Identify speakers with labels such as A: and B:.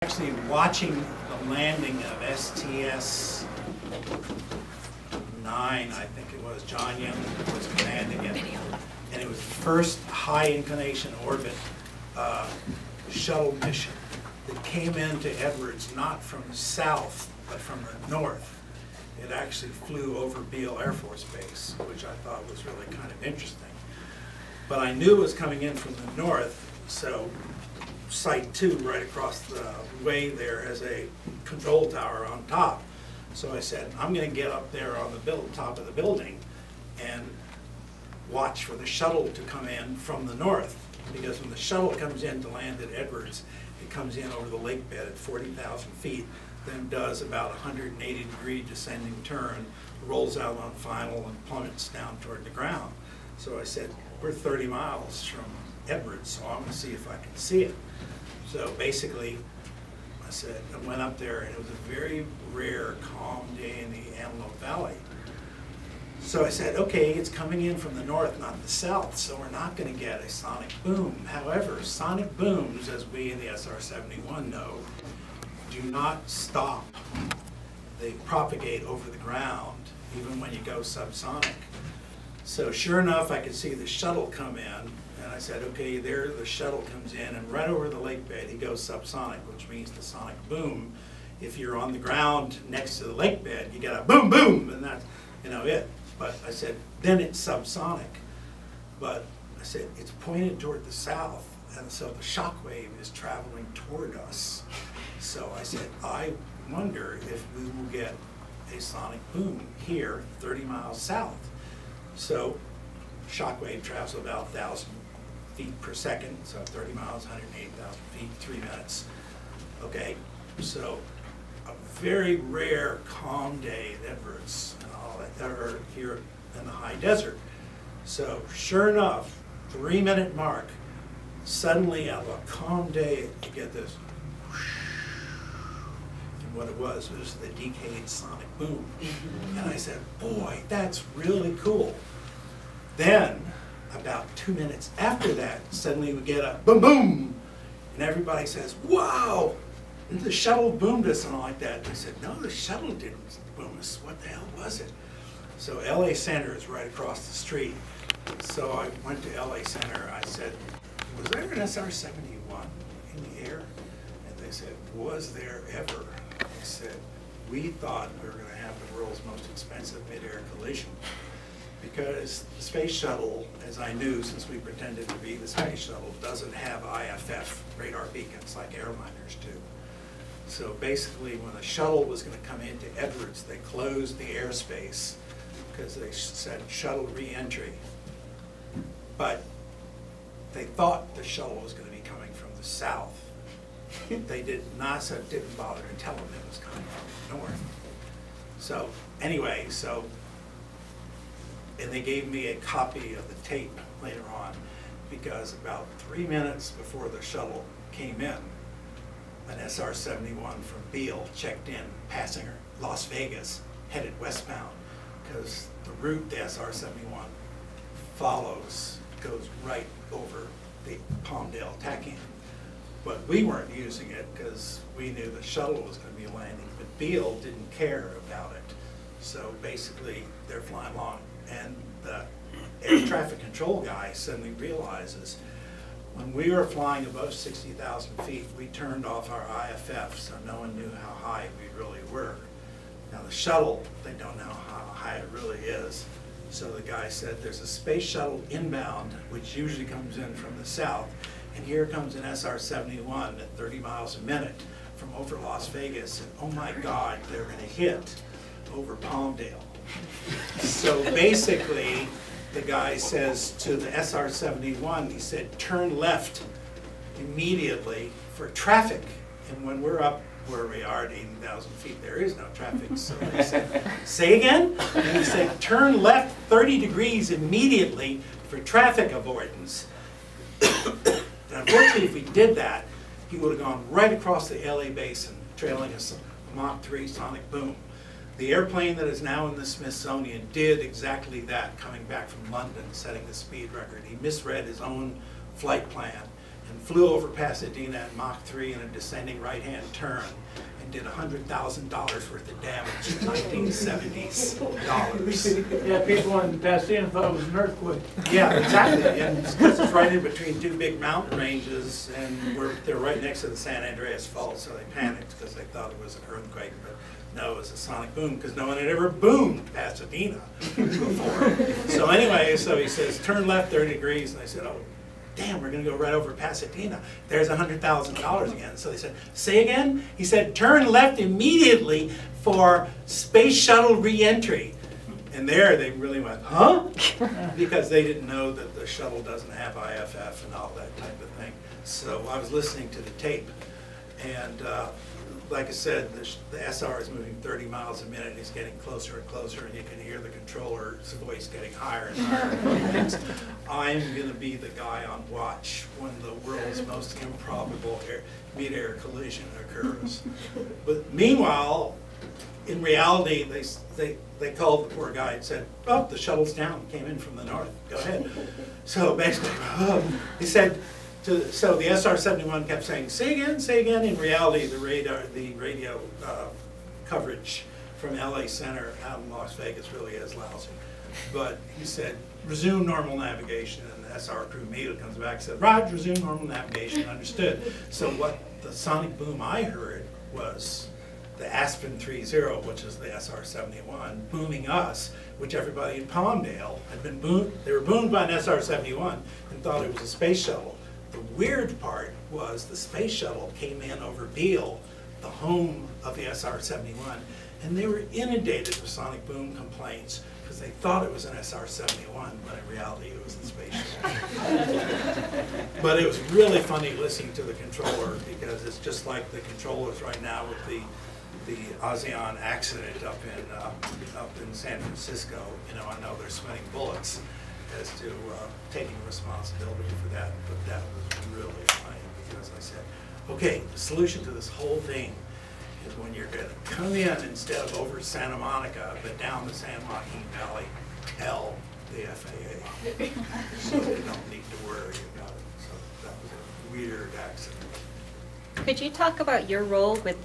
A: Actually watching the landing of STS-9, I think it was. John Young was commanding it, and it was the first high inclination orbit shuttle mission that came into Edwards not from the south but from the north. It actually flew over Beale Air Force Base, which I thought was really kind of interesting. But I knew it was coming in from the north, so Site 2 right across the way there has a control tower on top. So I said, I'm going to get up there on the top of the building and watch for the shuttle to come in from the north. Because when the shuttle comes in to land at Edwards, it comes in over the lake bed at 40,000 feet, then does about a 180-degree descending turn, rolls out on final and plummets down toward the ground. So I said, we're 30 miles from Edwards, so I'm going to see if I can see it. So basically, I said, I went up there, and it was a very rare, calm day in the Antelope Valley. So I said, okay, it's coming in from the north, not the south, so we're not going to get a sonic boom. However, sonic booms, as we in the SR-71 know, do not stop. They propagate over the ground, even when you go subsonic. So sure enough, I could see the shuttle come in, and I said, okay, there the shuttle comes in, and right over the lake bed, he goes subsonic, which means the sonic boom. If you're on the ground next to the lake bed, you get a boom, boom, and that's, it. But I said, then it's subsonic. But I said, it's pointed toward the south, and so the shock wave is traveling toward us. So I said, I wonder if we will get a sonic boom here, 30 miles south. So shock wave travels about 1,000 feet per second, so 30 miles, 180,000 feet, 3 minutes. Okay, so a very rare calm day at Edwards and all that, or here in the high desert. So sure enough, 3-minute mark, suddenly out of a calm day, you get this whoosh. And what it was the decayed sonic boom. And I said, boy, that's really cool. Then, about 2 minutes after that, suddenly we get a boom, boom, and everybody says, wow, the shuttle boomed us and all like that. And I said, no, the shuttle didn't boom us. What the hell was it? So LA Center is right across the street. So I went to LA Center. I said, was there an SR-71 in the air? And they said, was there ever? I said, we thought we were going to have the world's most expensive mid-air collision. Because the space shuttle, as I knew since we pretended to be the space shuttle, doesn't have IFF radar beacons like airliners do. So basically, when the shuttle was going to come into Edwards, they closed the airspace because they said shuttle re-entry. But they thought the shuttle was going to be coming from the south. NASA didn't bother to tell them it was coming from the north. So anyway, and they gave me a copy of the tape later on, because about 3 minutes before the shuttle came in, an SR-71 from Beale checked in, passing Las Vegas, headed westbound, because the route the SR-71 follows goes right over the Palmdale tacking. But we weren't using it because we knew the shuttle was going to be landing, but Beale didn't care about it. So basically, they're flying along. And the air traffic control guy suddenly realizes when we were flying above 60,000 feet, we turned off our IFF, so no one knew how high we really were. Now the shuttle, they don't know how high it really is. So the guy said, there's a space shuttle inbound, which usually comes in from the south, and here comes an SR-71 at 30 miles a minute from over Las Vegas, and oh my God, they're going to hit over Palmdale. So basically, the guy says to the SR-71, he said, turn left immediately for traffic. And when we're up where we are at 80,000 feet, there is no traffic. So they said, say again? And he said, turn left 30 degrees immediately for traffic avoidance. And unfortunately, if we did that, he would have gone right across the LA basin, trailing a Mach 3 sonic boom. The airplane that is now in the Smithsonian did exactly that, coming back from London, setting the speed record. He misread his own flight plan, and flew over Pasadena at Mach 3 in a descending right-hand turn and did $100,000 worth of damage in 1970s dollars.
B: Yeah, people in Pasadena thought it was an earthquake.
A: Yeah, exactly. And it's because it's right in between two big mountain ranges, and they're right next to the San Andreas Fault, so they panicked because they thought it was an earthquake. But no, it was a sonic boom because no one had ever boomed Pasadena before. So anyway, so he says, turn left 30 degrees, and I said, oh, damn, we're going to go right over Pasadena. There's $100,000 again. So they said, say again? He said, turn left immediately for space shuttle re-entry. And there they really went, huh? Because they didn't know that the shuttle doesn't have IFF and all that type of thing. So I was listening to the tape, and like I said, the SR is moving 30 miles a minute, and he's getting closer and closer, and you can hear the controller's voice getting higher and higher. I'm going to be the guy on watch when the world's most improbable mid-air collision occurs. But meanwhile, in reality, they called the poor guy and said, oh, the shuttle's down, came in from the north, go ahead. So basically, he said, so the SR-71 kept saying, say again. In reality, the radio coverage from LA Center out in Las Vegas really is lousy. But he said, resume normal navigation, and the SR crew immediately comes back and said, Roger, resume normal navigation, understood. So what the sonic boom I heard was the Aspen 30, which is the SR-71, booming us, which everybody in Palmdale had been boomed. They were boomed by an SR-71 and thought it was a space shuttle. The weird part was the space shuttle came in over Beale, the home of the SR-71, and they were inundated with sonic boom complaints because they thought it was an SR-71, but in reality it was the space shuttle. But it was really funny listening to the controller because it's just like the controllers right now with the ASEAN accident up in San Francisco. You know, I know they're sweating bullets as to taking responsibility for that, but that was really funny because I said, okay, the solution to this whole thing is when you're going to come in instead of over Santa Monica, but down the San Joaquin Valley, tell the FAA. So they don't need to worry about it. So that was a weird accident.
C: Could you talk about your role with